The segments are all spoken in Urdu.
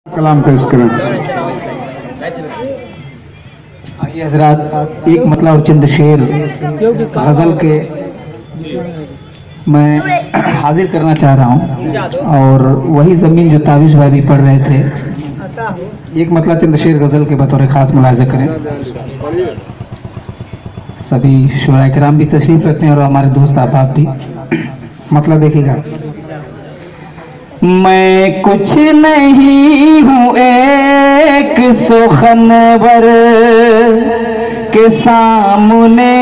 کلام پیش کریں۔ آئیے حضرات، ایک مطلع اور چند شعر غزل کے میں حاضر کرنا چاہ رہا ہوں، اور وہی زمین جو تاویز بھائی بھی پڑھ رہے تھے، ایک مطلع چند شعر غزل کے بطور خاص ملاحظہ کریں۔ سبھی شعراء کرام بھی تشریف رکھتے ہیں اور ہمارے دوست احباب بھی۔ مطلب دیکھیے گا: میں کچھ نہیں ہوں ایک سخنور کے سامنے،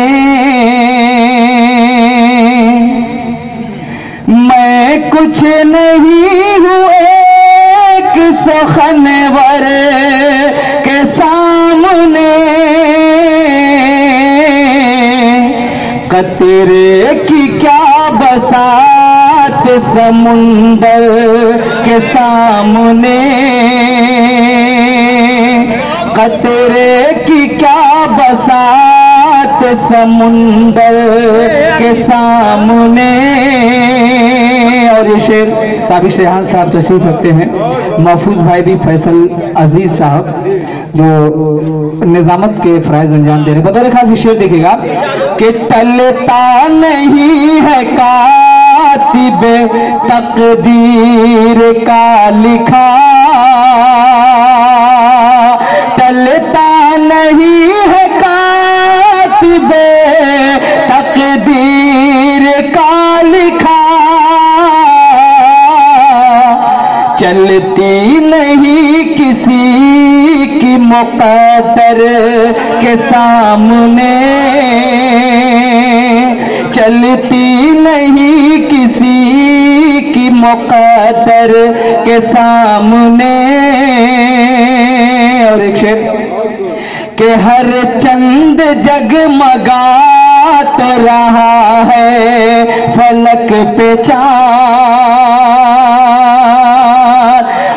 میں کچھ نہیں ہوں ایک سخنور کے سامنے، قطرے کی کیا بساط سمندر کے سامنے، قطرے کی کیا بساط سمندر کے سامنے۔ اور یہ شعر تابش ریحان صاحب تشریف رکھتے ہیں، محفوظ بھائی بھی، فیصل عزیز صاحب جو نظامت کے فرائض انجام دے رہے۔ بطور خاص یہ شعر دیکھے گا کہ ٹلتا نہیں ہے کاتب تقدیر کا لکھا، ٹلتا نہیں ہے کاتب تقدیر کا لکھا، چلتی نہیں کسی کی مقدر کے سامنے، چلتی نہیں کسی کی مقدر کے سامنے۔ اور ایک شعر کہ ہر چند جگمگات رہا ہے فلک پہ چاند،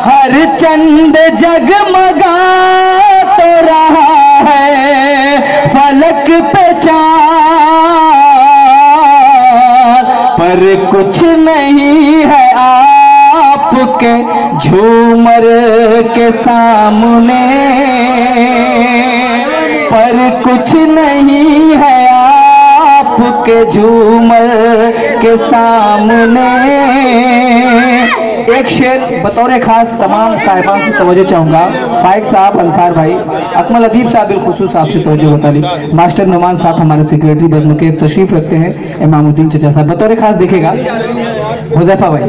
ہر چند جگمگات رہا ہے فلک پہ چاند، پر کچھ نہیں ہے آپ کے جھومر کے سامنے، پر کچھ نہیں ہے آپ کے جھومر کے سامنے۔ ایک شعر بطور خاص تمام صاحبان سے توجہ چاہوں گا، فائق صاحب، انصار بھائی، اکمل ادیب صاحب بالخصوص آپ سے توجہ ہوتا لی، ماسٹر نعمان صاحب ہمارے سیکریٹری بدمکیف تشریف رکھتے ہیں، امام الدین چچا صاحب۔ بطور خاص دیکھے گا حذیفہ بھائی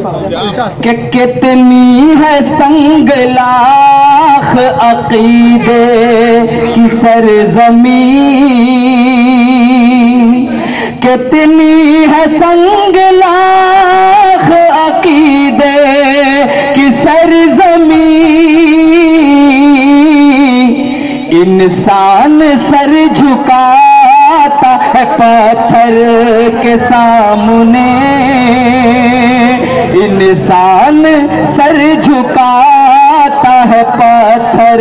کہ کتنی ہے سنگلاخ عقیدے کی سرزمین، کتنی ہے سنگلاخ عقیدے کی سرزمین، انسان سر جھکاتا ہے پتھر کے سامنے، انسان سر جھکاتا ہے پتھر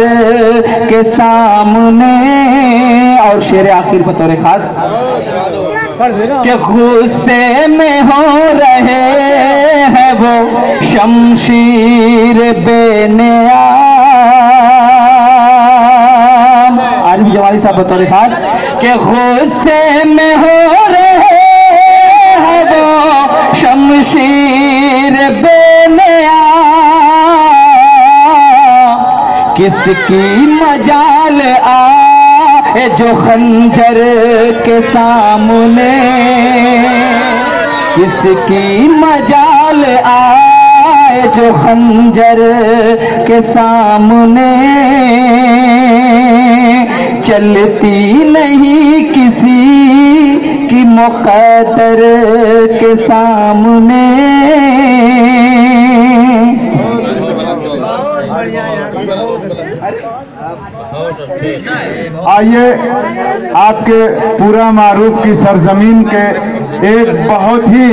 کے سامنے۔ اور شعر آخر بطور خاص کہ غصے میں ہو رہے ہیں وہ شمشیر بے نیام، عارف جوالی صاحب بطور خاص کہ غصے میں ہو رہے ہیں وہ شمشیر بے نیام، کس کی مجال آئے جو خنجر کے سامنے، کس کی مجال آئے جو خنجر کے سامنے، چلتی نہیں کسی کی مقدر کے سامنے۔ آئیے آپ کے پورا معروف کی سرزمین کے ایک بہت ہی